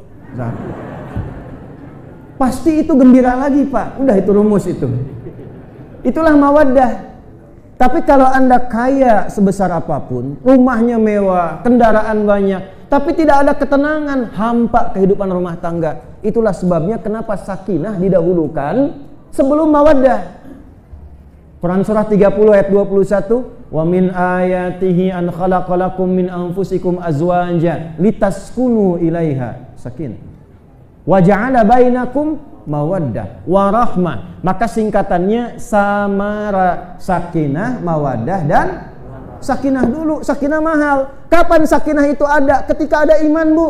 Pasti itu gembira lagi, Pak. Udah, itu rumus itu. Itulah mawaddah. Tapi kalau Anda kaya sebesar apapun, rumahnya mewah, kendaraan banyak, tapi tidak ada ketenangan, hampa kehidupan rumah tangga. Itulah sebabnya kenapa sakinah didahulukan sebelum mawaddah. Quran surah 30 ayat 21, wa min ayatihi an khalaqalakum min anfusikum azwaja litaskunu ilaiha, sakinah, wa ja'ala bainakum mawaddah wa rahmah. Maka singkatannya samara, sakinah, mawaddah dan sakinah dulu. Sakinah mahal. Kapan sakinah itu ada? Ketika ada iman, Bu.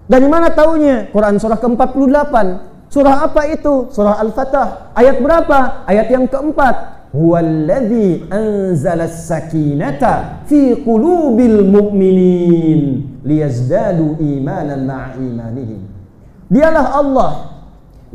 Dari mana taunya? Quran surah ke-48. Surah apa itu? Surah Al-Fatah. Ayat berapa? Ayat yang keempat. Huwallazi anzalas sakinata fi qulubil mu'minin liyazdadu imanan ma'a imanihim. Dialah Allah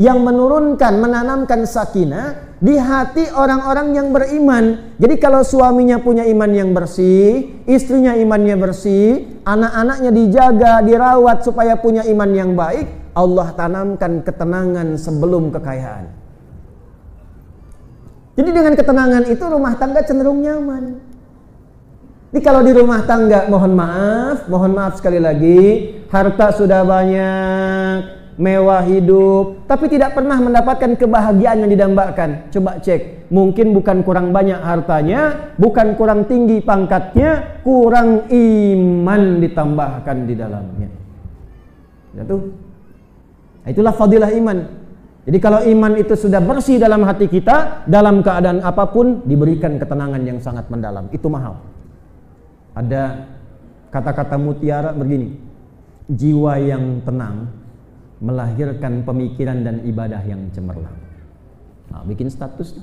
yang menurunkan, menanamkan sakinah di hati orang-orang yang beriman. Jadi kalau suaminya punya iman yang bersih, istrinya imannya bersih, anak-anaknya dijaga, dirawat supaya punya iman yang baik, Allah tanamkan ketenangan sebelum kekayaan. Jadi dengan ketenangan itu rumah tangga cenderung nyaman. Jadi kalau di rumah tangga, mohon maaf sekali lagi, harta sudah banyak, mewah hidup, tapi tidak pernah mendapatkan kebahagiaan yang didambakan. Coba cek, mungkin bukan kurang banyak hartanya, bukan kurang tinggi pangkatnya, kurang iman ditambahkan di dalamnya. Ya tuh. Itulah fadilah iman. Jadi kalau iman itu sudah bersih dalam hati kita, dalam keadaan apapun diberikan ketenangan yang sangat mendalam. Itu mahal. Ada kata-kata mutiara begini, jiwa yang tenang melahirkan pemikiran dan ibadah yang cemerlang. Nah, bikin status.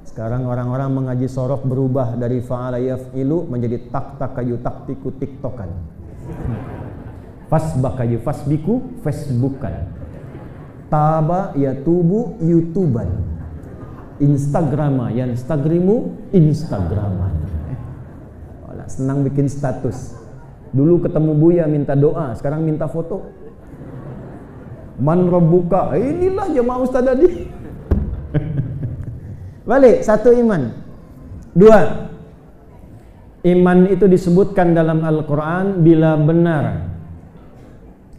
Sekarang orang-orang mengaji sorok berubah dari fa'ala yaf'ilu menjadi tak kayu taktiku tiktokan. Fasbaka yufasbiku facebookan, taba yatubu youtuban, instagrama yanstagrimu instagraman. Senang bikin status. Dulu ketemu Buya minta doa, sekarang minta foto. Man rabbuka, inilah jemaah Ustaz tadi. Balik, 1 iman. 2, iman itu disebutkan dalam Al-Quran bila benar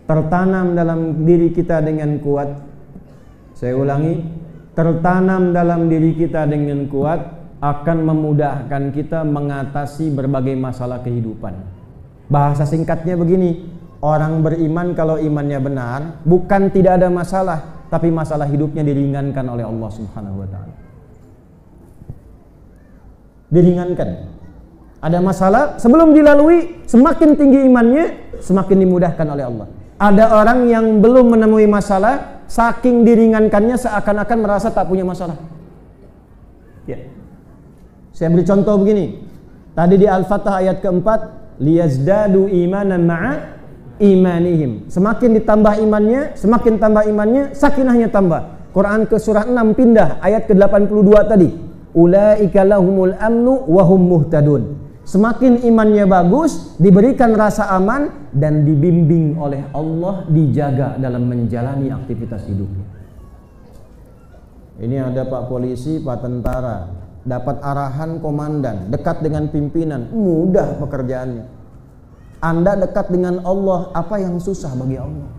tertanam dalam diri kita dengan kuat. Saya ulangi, tertanam dalam diri kita dengan kuat akan memudahkan kita mengatasi berbagai masalah kehidupan. Bahasa singkatnya begini, orang beriman kalau imannya benar, bukan tidak ada masalah, tapi masalah hidupnya diringankan oleh Allah Subhanahu wa taala. Diringankan. Ada masalah, sebelum dilalui, semakin tinggi imannya, semakin dimudahkan oleh Allah. Ada orang yang belum menemui masalah, saking diringankannya seakan-akan merasa tak punya masalah. Ya. Saya beri contoh begini. Tadi di Al-Fatah ayat keempat, liyazdadu imanan ma'a imanihim. Semakin ditambah imannya, semakin tambah imannya, sakinahnya tambah. Quran ke surah 6 pindah ayat ke-82 tadi. Ulaika lahumul amnu wa hum muhtadun. Semakin imannya bagus, diberikan rasa aman dan dibimbing oleh Allah, dijaga dalam menjalani aktivitas hidupnya. Ini ada Pak polisi, Pak tentara, dapat arahan komandan, dekat dengan pimpinan, mudah pekerjaannya. Anda dekat dengan Allah, apa yang susah bagi Allah?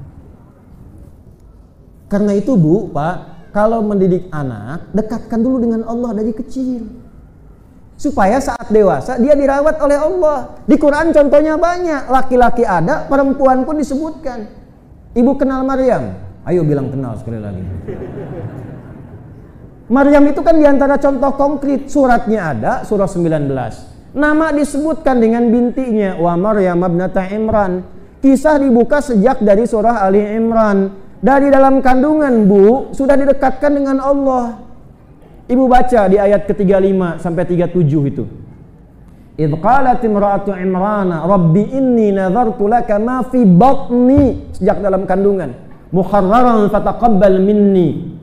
Karena itu Bu, Pak, kalau mendidik anak, dekatkan dulu dengan Allah dari kecil. Supaya saat dewasa dia dirawat oleh Allah. Di Quran contohnya banyak, laki-laki ada, perempuan pun disebutkan. Ibu kenal Maryam? Ayo bilang kenal sekali lagi. Maryam itu kan diantara contoh konkret, suratnya ada, surah 19. Nama disebutkan dengan bintinya, wa Maryam ibnata Imran. Kisah dibuka sejak dari surah Ali Imran. Dari dalam kandungan Bu, sudah didekatkan dengan Allah. Ibu baca di ayat ke-35 sampai 37 itu. Idh qalat imra'atu Imrana rabbi inni nadhartu laka ma fi batni, sejak dalam kandungan. Muharraran fataqabbal minni.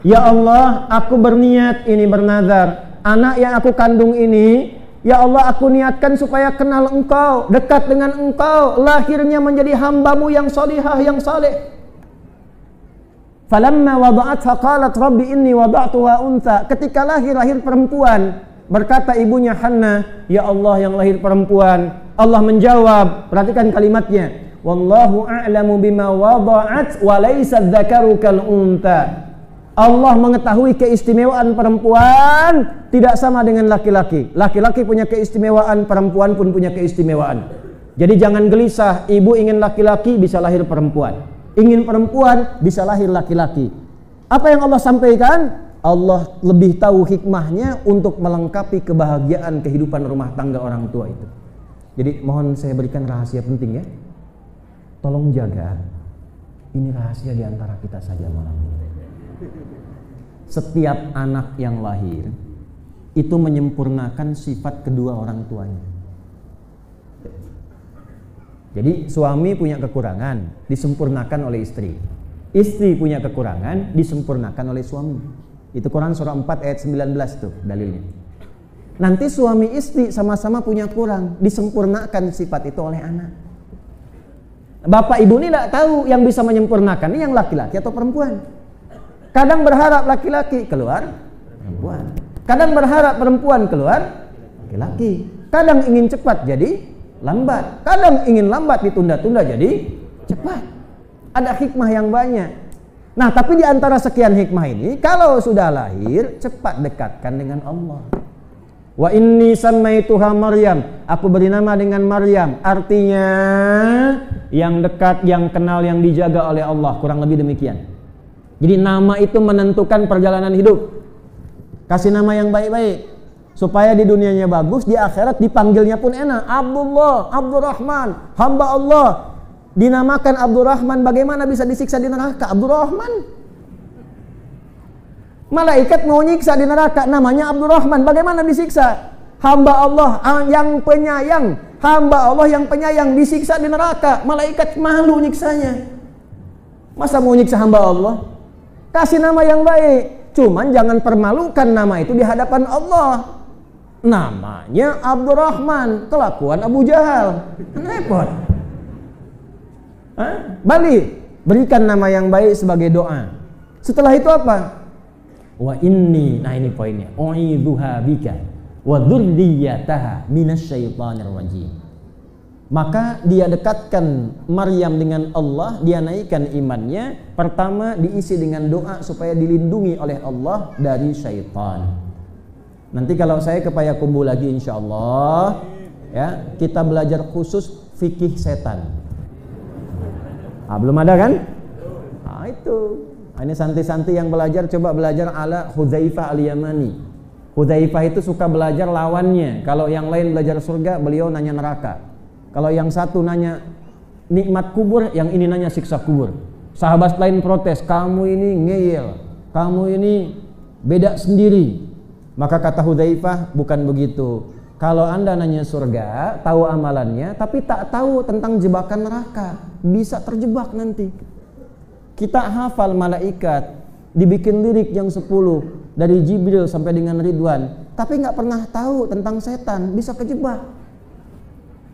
Ya Allah, aku berniat ini bernazar, anak yang aku kandung ini, ya Allah aku niatkan supaya kenal Engkau, dekat dengan Engkau, lahirnya menjadi hambamu yang salihah, yang saleh. Falamma wada'atha qalat rabbi inni wada'tuha untha. Ketika lahir perempuan, berkata ibunya Hannah, ya Allah yang lahir perempuan. Allah menjawab, perhatikan kalimatnya, wallahu a'lamu bima wada'at wa laysa dzakaru kal untha. Allah mengetahui keistimewaan perempuan tidak sama dengan laki-laki. Laki-laki punya keistimewaan, perempuan pun punya keistimewaan. Jadi jangan gelisah, ibu ingin laki-laki bisa lahir perempuan. Ingin perempuan bisa lahir laki-laki. Apa yang Allah sampaikan? Allah lebih tahu hikmahnya untuk melengkapi kebahagiaan kehidupan rumah tangga orang tua itu. Jadi mohon saya berikan rahasia penting ya. Tolong jaga. Ini rahasia di antara kita saja malam ini. Setiap anak yang lahir itu menyempurnakan sifat kedua orang tuanya. Jadi suami punya kekurangan, disempurnakan oleh istri. Istri punya kekurangan, disempurnakan oleh suami. Itu Quran surah 4 ayat 19 tuh dalilnya. Nanti suami istri sama-sama punya kurang, disempurnakan sifat itu oleh anak. Bapak ibu ini tidak tahu yang bisa menyempurnakan ini yang laki-laki atau perempuan. Kadang berharap laki-laki keluar perempuan. Kadang berharap perempuan keluar laki-laki. Kadang ingin cepat jadi lambat. Kadang ingin lambat ditunda-tunda jadi cepat. Ada hikmah yang banyak. Nah, tapi di antara sekian hikmah ini, kalau sudah lahir, cepat dekatkan dengan Allah. Wa inni sammaituha Maryam. Aku beri nama dengan Maryam. Artinya yang dekat, yang kenal, yang dijaga oleh Allah. Kurang lebih demikian. Jadi nama itu menentukan perjalanan hidup. Kasih nama yang baik-baik. Supaya di dunianya bagus, di akhirat dipanggilnya pun enak. Abdullah, Abdurrahman, hamba Allah. Dinamakan Abdurrahman, bagaimana bisa disiksa di neraka? Abdurrahman. Malaikat mau nyiksa di neraka, namanya Abdurrahman, bagaimana disiksa? Hamba Allah yang penyayang, hamba Allah yang penyayang disiksa di neraka. Malaikat malu nyiksanya. Masa mau nyiksa hamba Allah? Kasih nama yang baik. Cuman jangan permalukan nama itu di hadapan Allah. Namanya Abdurrahman, kelakuan Abu Jahal. Repot. Balik, berikan nama yang baik sebagai doa. Setelah itu apa? Wa inni, nah ini poinnya. U'idzuha bika wa dzurriyyataha minasyaitonir rajim. Maka dia dekatkan Maryam dengan Allah, dia naikkan imannya. Pertama diisi dengan doa supaya dilindungi oleh Allah dari syaitan. Nanti kalau saya ke Payakumbuh lagi insya Allah, ya, kita belajar khusus fikih setan. Belum ada kan? Itu. Ini santai-santai yang belajar, coba belajar ala Hudzaifah al-Yamani. Hudzaifah itu suka belajar lawannya. Kalau yang lain belajar surga, beliau nanya neraka. Kalau yang satu nanya nikmat kubur, yang ini nanya siksa kubur. Sahabat lain protes, kamu ini ngeyel, kamu ini beda sendiri. Maka kata Hudzaifah, bukan begitu. Kalau Anda nanya surga, tahu amalannya, tapi tak tahu tentang jebakan neraka, bisa terjebak nanti. Kita hafal malaikat, dibikin lirik yang 10 dari Jibril sampai dengan Ridwan, tapi nggak pernah tahu tentang setan, bisa kejebak.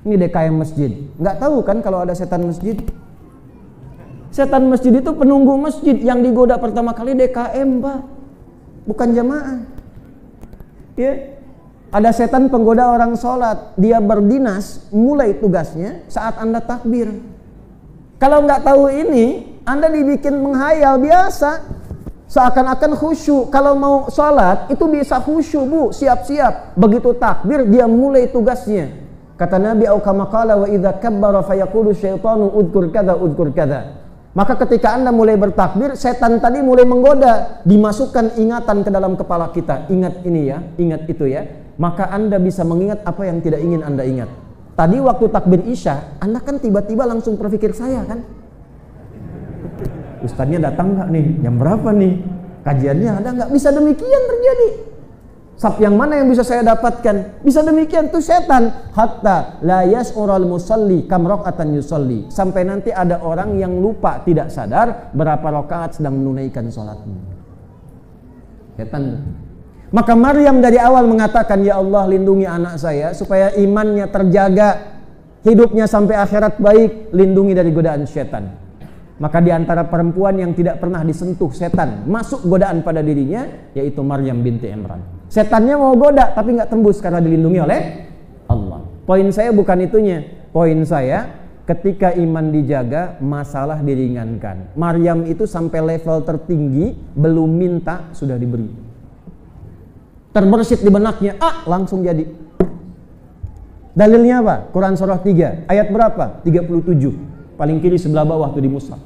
Ini DKM masjid, nggak tahu kan kalau ada setan masjid? Setan masjid itu penunggu masjid, yang digoda pertama kali DKM, Pak, bukan jamaah. Ya, ada setan penggoda orang sholat, dia berdinas, mulai tugasnya saat Anda takbir. Kalau nggak tahu ini, Anda dibikin menghayal biasa, seakan-akan khusyuk. Kalau mau sholat itu bisa khusyuk, Bu, siap-siap. Begitu takbir dia mulai tugasnya. Kata Nabi kama qala wa idza kabbara fayaqulu syaitanu udkur kadza udkur kadza. Maka ketika Anda mulai bertakbir, setan tadi mulai menggoda, dimasukkan ingatan ke dalam kepala kita. Ingat ini ya, ingat itu ya. Maka Anda bisa mengingat apa yang tidak ingin Anda ingat. Tadi waktu takbir Isya, Anda kan tiba-tiba langsung berpikir saya kan? Ustadznya datang nggak nih? Jam berapa nih? Kajiannya ada nggak? Bisa demikian terjadi. Sab yang mana yang bisa saya dapatkan? Bisa demikian tuh setan. Hatta la yas'ural musalli kam raka'atan yusalli. Sampai nanti ada orang yang lupa, tidak sadar berapa rakaat sedang menunaikan salatnya. Setan. Maka Maryam dari awal mengatakan, ya Allah lindungi anak saya supaya imannya terjaga, hidupnya sampai akhirat baik, lindungi dari godaan setan. Maka di antara perempuan yang tidak pernah disentuh setan, masuk godaan pada dirinya, yaitu Maryam binti Imran. Setannya mau goda tapi nggak tembus karena dilindungi oleh Allah. Poin saya bukan itunya. Poin saya, ketika iman dijaga, masalah diringankan. Maryam itu sampai level tertinggi, belum minta sudah diberi. Terbersit di benaknya, langsung jadi. Dalilnya apa? Quran surah 3 ayat berapa? 37. Paling kiri sebelah bawah tuh di mushaf.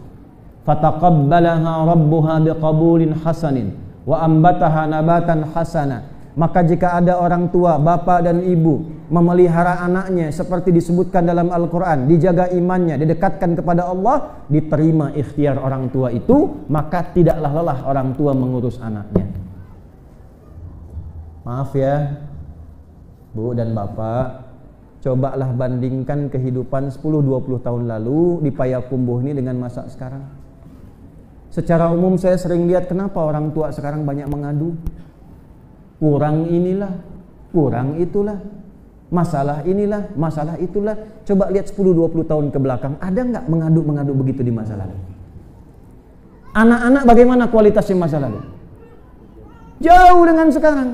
Fataqabbalaha rabbuha biqabulin hasanin wa ambataha nabatan hasana. Maka jika ada orang tua, bapak dan ibu memelihara anaknya seperti disebutkan dalam Al-Quran, dijaga imannya, didekatkan kepada Allah, diterima ikhtiar orang tua itu, maka tidaklah lelah orang tua mengurus anaknya. Maaf ya Bu dan Bapak, cobalah bandingkan kehidupan 10-20 tahun lalu di Payakumbuh ini dengan masa sekarang. Secara umum saya sering lihat kenapa orang tua sekarang banyak mengadu. Kurang inilah, kurang itulah, masalah inilah, masalah itulah. Coba lihat 10-20 tahun ke belakang, ada nggak mengadu-mengadu begitu di masa lalu? Anak-anak bagaimana kualitasnya masa lalu? Jauh dengan sekarang.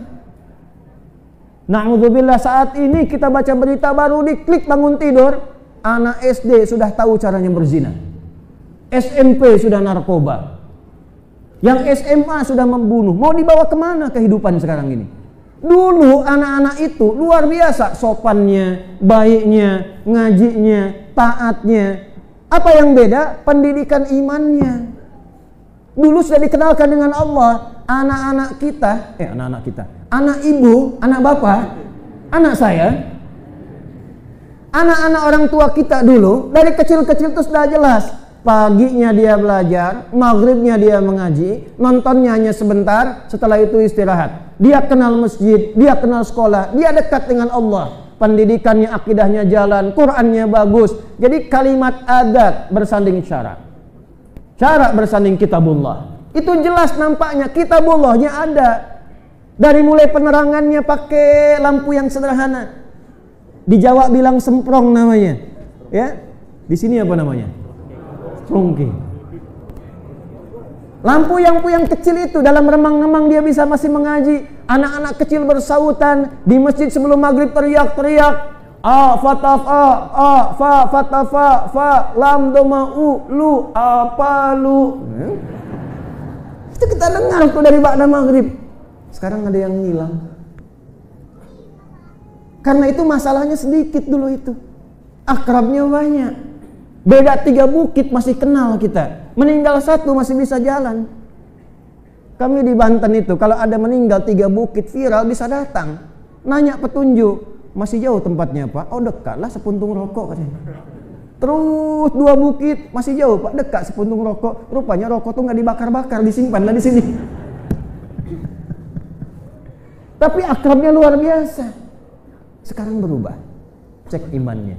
Na'udzubillah, saat ini kita baca berita baru, diklik bangun tidur, anak SD sudah tahu caranya berzina, SMP sudah narkoba, yang SMA sudah membunuh. Mau dibawa kemana kehidupan sekarang ini? Dulu anak-anak itu luar biasa sopannya, baiknya, ngajinya, taatnya. Apa yang beda? Pendidikan imannya. Dulu sudah dikenalkan dengan Allah. Anak-anak kita, anak ibu, anak bapak, anak saya, anak-anak orang tua kita dulu dari kecil-kecil itu sudah jelas. Paginya dia belajar, maghribnya dia mengaji, nontonnya hanya sebentar, setelah itu istirahat. Dia kenal masjid, dia kenal sekolah, dia dekat dengan Allah. Pendidikannya, akidahnya jalan, Qur'annya bagus. Jadi kalimat adat bersanding syarak. Syarak bersanding kitabullah. Itu jelas nampaknya, kitabullahnya ada. Dari mulai penerangannya pakai lampu yang sederhana. Di Jawa bilang semprong namanya. Ya. Di sini apa namanya? Strongke. Lampu yang kecil itu dalam remang-remang dia bisa masih mengaji. Anak-anak kecil bersautan di masjid sebelum maghrib teriak-teriak. fa fatafa fa lam doma lu apa lu. Itu kita dengar tuh dari ba'da maghrib. Sekarang ada yang hilang. Karena itu masalahnya sedikit dulu itu. Akrabnya banyak. Beda 3 bukit masih kenal kita. Meninggal 1 masih bisa jalan. Kami di Banten itu kalau ada meninggal 3 bukit viral bisa datang. Nanya petunjuk. Masih jauh tempatnya Pak? Oh dekat lah sepuntung rokok katanya. Terus 2 bukit masih jauh Pak, dekat sepuntung rokok. Rupanya rokok tuh nggak dibakar-bakar, disimpan lah di sini. Tapi akrabnya luar biasa. Sekarang berubah. Cek imannya.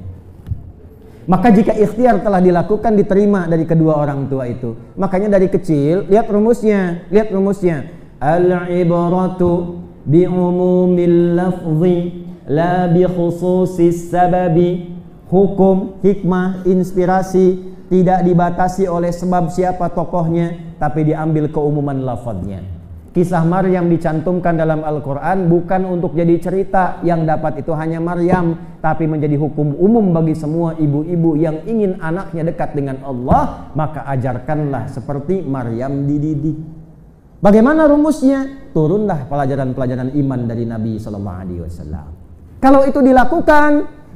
Maka jika ikhtiar telah dilakukan diterima dari kedua orang tua itu. Makanya dari kecil lihat rumusnya, Al-ibratu bi'umumil lafzi la bi khususis sababi. Hukum, hikmah, inspirasi tidak dibatasi oleh sebab siapa tokohnya, tapi diambil keumuman lafadznya. Kisah Maryam dicantumkan dalam Al-Quran bukan untuk jadi cerita yang dapat itu hanya Maryam, tapi menjadi hukum umum bagi semua ibu-ibu yang ingin anaknya dekat dengan Allah, maka ajarkanlah seperti Maryam dididik. Bagaimana rumusnya? Turunlah pelajaran-pelajaran iman dari Nabi SAW. Kalau itu dilakukan,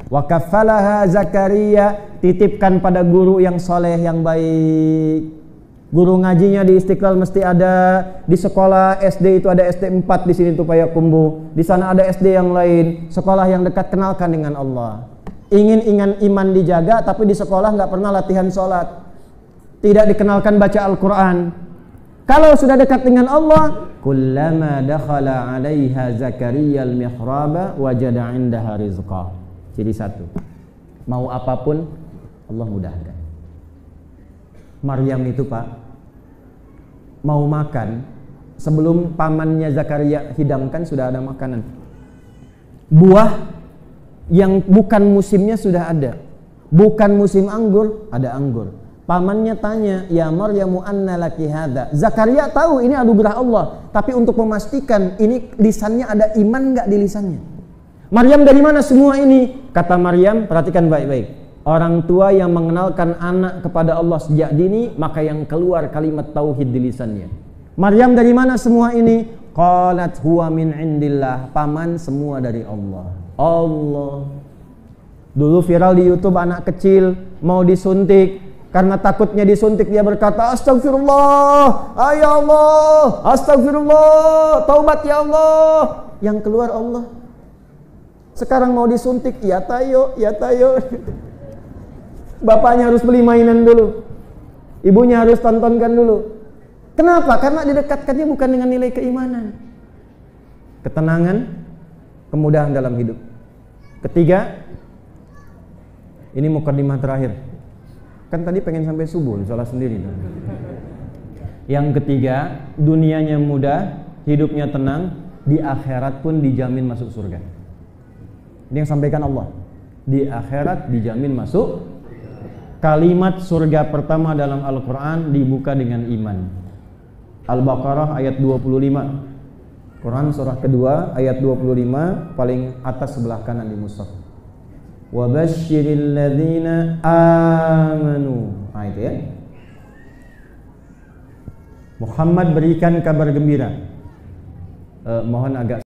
wa kaffalaha Zakaria, titipkan pada guru yang soleh yang baik. Guru ngajinya di Istiqlal mesti ada, di sekolah SD itu ada SD 4 di sini tuh Payakumbuh. Di sana ada SD yang lain, sekolah yang dekat kenalkan dengan Allah. Ingin iman dijaga tapi di sekolah nggak pernah latihan sholat. Tidak dikenalkan baca Al-Quran. Kalau sudah dekat dengan Allah, kullama dakhala 'alaiha Zakaria al-mihraba wajada 'indaha rizqa. Jadi 1, mau apapun Allah mudahkan. Maryam itu Pak, mau makan sebelum pamannya Zakaria hidangkan sudah ada makanan. Buah yang bukan musimnya sudah ada. Bukan musim anggur, ada anggur. Pamannya tanya, ya Maryamu anna laki hadza. Zakaria tahu ini anugerah Allah, tapi untuk memastikan ini lisannya ada iman enggak di lisannya. Maryam dari mana semua ini? Kata Maryam, perhatikan baik-baik. Orang tua yang mengenalkan anak kepada Allah sejak dini, maka yang keluar kalimat tauhid di lisannya. Maryam dari mana semua ini? Qalat huwa min indillah. Paman semua dari Allah. Allah. Dulu viral di YouTube anak kecil mau disuntik. Karena takutnya disuntik dia berkata, astagfirullah, ya Allah, astagfirullah, taubat ya Allah. Yang keluar Allah. Sekarang mau disuntik, ya tayo, ya tayo. Bapaknya harus beli mainan dulu. Ibunya harus tontonkan dulu. Kenapa? Karena didekatkannya bukan dengan nilai keimanan. Ketenangan, kemudahan dalam hidup. Ketiga, ini mukadimah terakhir. Kan tadi pengen sampai subuh, salah sendiri. Yang ketiga, dunianya mudah, hidupnya tenang, di akhirat pun dijamin masuk surga. Ini yang sampaikan Allah. Di akhirat dijamin masuk. Kalimat surga pertama dalam Al-Quran dibuka dengan iman. Al-Baqarah ayat 25. Quran surah kedua ayat 25, paling atas sebelah kanan di mushaf. Wa basyiril ladzina amanu. Nah itu ya. Muhammad berikan kabar gembira. Mohon agak